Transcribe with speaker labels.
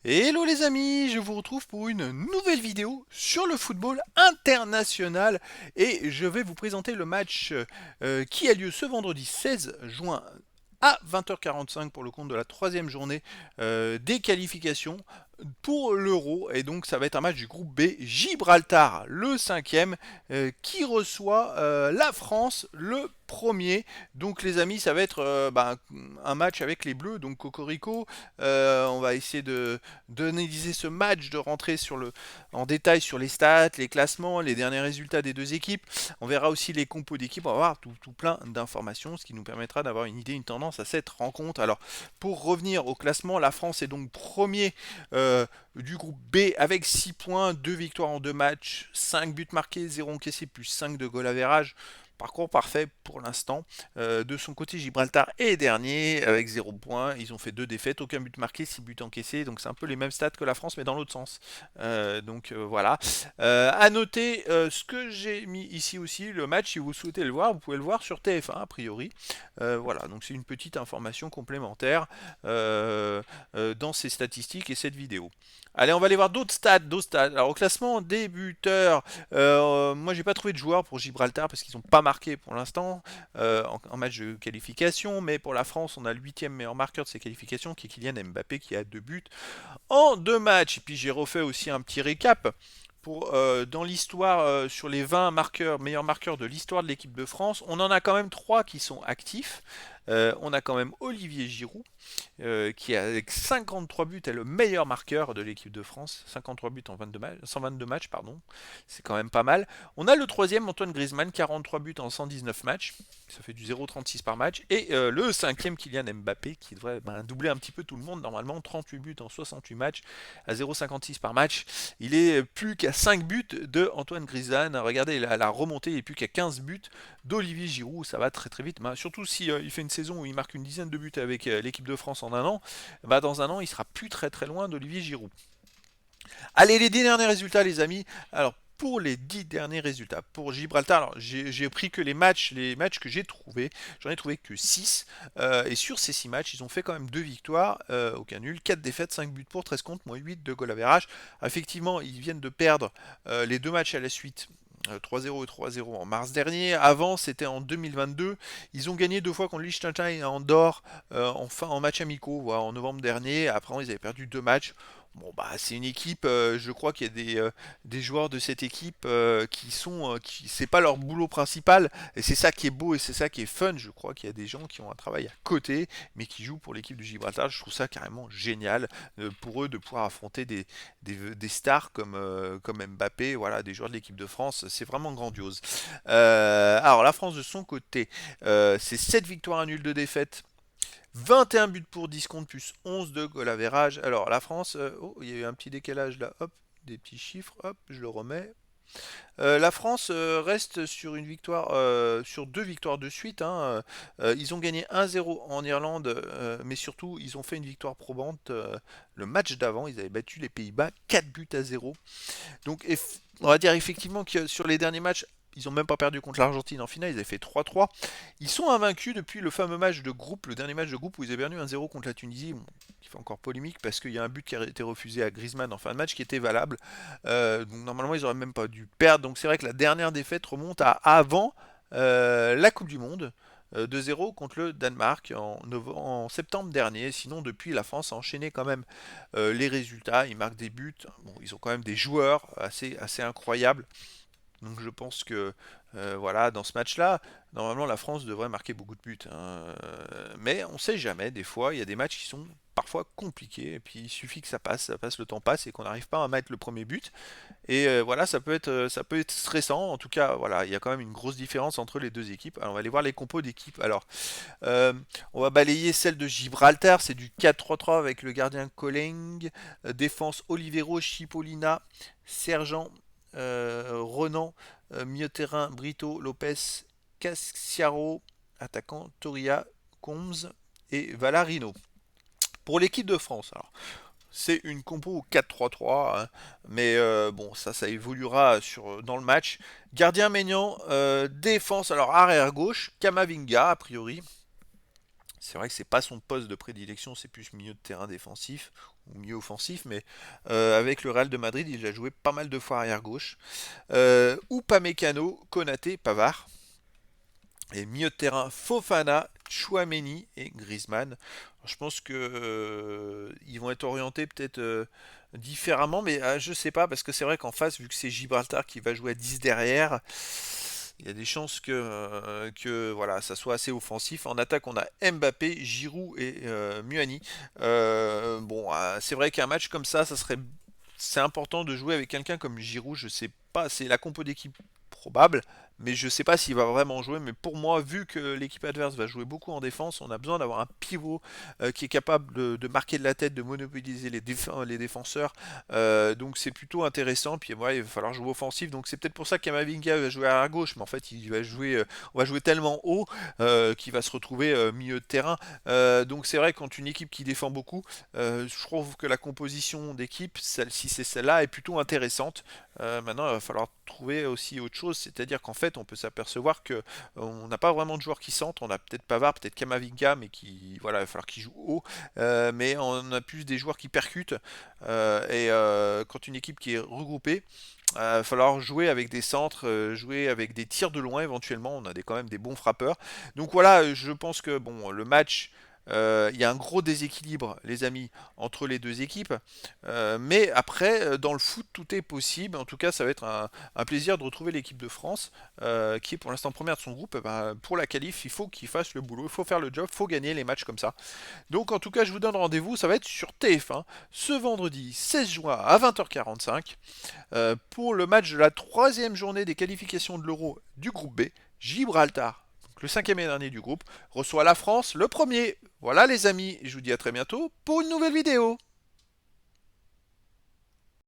Speaker 1: Hello les amis, je vous retrouve pour une nouvelle vidéo sur le football international et je vais vous présenter le match qui a lieu ce vendredi 16 juin à 20h45 pour le compte de la troisième journée des qualifications pour l'Euro. Et donc ça va être un match du groupe B, Gibraltar le cinquième qui reçoit la France le premier. Donc les amis, ça va être un match avec les Bleus, donc Cocorico. On va essayer d'analyser ce match, de rentrer en détail sur les stats, les classements, les derniers résultats des deux équipes. On verra aussi les compos d'équipes, on va voir tout plein d'informations, ce qui nous permettra d'avoir une idée, une tendance à cette rencontre. Alors, pour revenir au classement, la France est donc premier du groupe B avec 6 points, 2 victoires en 2 matchs, 5 buts marqués, 0 encaissés, plus 5 de goal average. Parcours parfait pour l'instant. De son côté, Gibraltar est dernier avec 0 points. Ils ont fait 2 défaites, aucun but marqué, 6 buts encaissés. Donc c'est un peu les mêmes stats que la France, mais dans l'autre sens. Voilà. À noter ce que j'ai mis ici aussi, le match, si vous souhaitez le voir, vous pouvez le voir sur TF1 a priori. Voilà, donc c'est une petite information complémentaire dans ces statistiques et cette vidéo. Allez, on va aller voir d'autres stats, Alors au classement des buteurs, moi j'ai pas trouvé de joueur pour Gibraltar parce qu'ils n'ont pas marqué pour l'instant en match de qualification, mais pour la France on a le 8e meilleur marqueur de ces qualifications qui est Kylian Mbappé qui a 2 buts en 2 matchs. Et puis j'ai refait aussi un petit récap dans l'histoire sur les 20 meilleurs marqueurs de l'histoire de l'équipe de France. On en a quand même 3 qui sont actifs. On a quand même Olivier Giroud qui avec 53 buts est le meilleur marqueur de l'équipe de France. 53 buts en 122 matchs, pardon. C'est quand même pas mal. On a le troisième, Antoine Griezmann, 43 buts en 119 matchs. Ça fait du 0,36 par match. Et le cinquième, Kylian Mbappé, qui devrait doubler un petit peu tout le monde normalement. 38 buts en 68 matchs à 0,56 par match. Il est plus qu'à 5 buts de Antoine Griezmann. Regardez, la remontée, il est plus qu'à 15 buts d'Olivier Giroud. Ça va très très vite. Surtout si il fait une saison où il marque une dizaine de buts avec l'équipe de France en un an, dans un an, il sera plus très très loin d'Olivier Giroud. Allez, les 10 derniers résultats, les amis. Alors, pour les 10 derniers résultats, pour Gibraltar, alors j'ai pris que les matchs que j'ai trouvés, j'en ai trouvé que 6. Et sur ces 6 matchs, ils ont fait quand même 2 victoires, aucun nul, 4 défaites, 5 buts pour, 13 contre, moins 8 de goal average. Effectivement, ils viennent de perdre les 2 matchs à la suite 3-0 et 3-0 en mars dernier. Avant, c'était en 2022. Ils ont gagné 2 fois contre Liechtenstein et Andorre en match amicaux, voilà, en novembre dernier. Après, ils avaient perdu 2 matchs. Bon, c'est une équipe, je crois qu'il y a des joueurs de cette équipe c'est pas leur boulot principal, et c'est ça qui est beau et c'est ça qui est fun. Je crois qu'il y a des gens qui ont un travail à côté, mais qui jouent pour l'équipe de Gibraltar. Je trouve ça carrément génial pour eux de pouvoir affronter des stars comme Mbappé, voilà, des joueurs de l'équipe de France. C'est vraiment grandiose. Alors, la France de son côté, c'est 7 victoires à nul de défaite. 21 buts pour 10 contre plus 11 de goal average. Alors la France, il y a eu un petit décalage là, hop, des petits chiffres, hop, je le remets. La France reste sur une victoire, sur 2 victoires de suite, hein. Ils ont gagné 1-0 en Irlande, mais surtout ils ont fait une victoire probante le match d'avant. Ils avaient battu les Pays-Bas 4 buts à 0. Donc on va dire effectivement que sur les derniers matchs, ils n'ont même pas perdu contre l'Argentine en finale, ils avaient fait 3-3. Ils sont invaincus depuis le fameux match de groupe, le dernier match de groupe où ils avaient perdu 1-0 contre la Tunisie, bon, qui fait encore polémique parce qu'il y a un but qui a été refusé à Griezmann en fin de match qui était valable. Donc normalement ils n'auraient même pas dû perdre. Donc c'est vrai que la dernière défaite remonte à avant la Coupe du Monde. 2-0 contre le Danemark en septembre dernier. Sinon, depuis, la France a enchaîné quand même les résultats. Ils marquent des buts. Bon, ils ont quand même des joueurs assez incroyables. Donc je pense que voilà, dans ce match-là, normalement la France devrait marquer beaucoup de buts, hein. Mais on sait jamais, des fois, il y a des matchs qui sont parfois compliqués, et puis il suffit que ça passe, le temps passe et qu'on n'arrive pas à mettre le premier but. Et voilà, ça peut être stressant. En tout cas, voilà, il y a quand même une grosse différence entre les deux équipes. Alors on va aller voir les compos d'équipe. Alors, euh, on va balayer celle de Gibraltar, c'est du 4-3-3 avec le gardien Colling, défense Olivero, Chipolina, Sergent, Renan, milieu de terrain Brito, Lopez, Casciaro, attaquant Toria, Combs et Valarino. Pour l'équipe de France, alors, c'est une compo 4-3-3, hein, mais bon, ça évoluera dans le match. Gardien Maignan, défense, alors arrière gauche, Kamavinga a priori. C'est vrai que c'est pas son poste de prédilection, c'est plus milieu de terrain défensif. ou milieu offensif, mais avec le Real de Madrid, il a joué pas mal de fois arrière gauche. Upamecano, Konaté, Pavard. Et milieu de terrain, Fofana, Chouameni et Griezmann. Je pense que ils vont être orientés peut-être différemment, mais je sais pas, parce que c'est vrai qu'en face, vu que c'est Gibraltar qui va jouer à 10 derrière, il y a des chances que voilà, ça soit assez offensif. En attaque, on a Mbappé, Giroud et Muani. C'est vrai qu'un match comme ça serait c'est important de jouer avec quelqu'un comme Giroud. Je sais pas, c'est la compo d'équipe probable, mais je sais pas s'il va vraiment jouer. Mais pour moi, vu que l'équipe adverse va jouer beaucoup en défense, on a besoin d'avoir un pivot qui est capable de marquer de la tête, de monopoliser les défenseurs. Donc c'est plutôt intéressant. Puis ouais, il va falloir jouer offensif. Donc c'est peut-être pour ça que Kamavinga va jouer à gauche, mais en fait il va jouer, on va jouer tellement haut qu'il va se retrouver milieu de terrain. Donc c'est vrai quand une équipe qui défend beaucoup, je trouve que la composition d'équipe, si c'est celle-là, est plutôt intéressante. Maintenant, il va falloir trouver aussi autre chose, c'est-à-dire qu'en fait, on peut s'apercevoir que on n'a pas vraiment de joueurs qui centrent. On a peut-être Pavard, peut-être Kamavinga, mais qui, voilà, il va falloir qu'ils jouent haut. Mais on a plus des joueurs qui percutent. Quand une équipe qui est regroupée, il va falloir jouer avec des centres, jouer avec des tirs de loin éventuellement. On a quand même des bons frappeurs. Donc voilà, je pense que bon, le match. Il y a un gros déséquilibre, les amis, entre les deux équipes. Mais après, dans le foot, tout est possible. En tout cas, ça va être un plaisir de retrouver l'équipe de France, qui est pour l'instant première de son groupe. Pour la qualif, il faut qu'il fasse le boulot, il faut faire le job, il faut gagner les matchs comme ça. Donc en tout cas, je vous donne rendez-vous, ça va être sur TF1, ce vendredi 16 juin à 20h45, pour le match de la troisième journée des qualifications de l'Euro du groupe B. Gibraltar, le cinquième et dernier du groupe, reçoit la France le premier. Voilà les amis, je vous dis à très bientôt pour une nouvelle vidéo.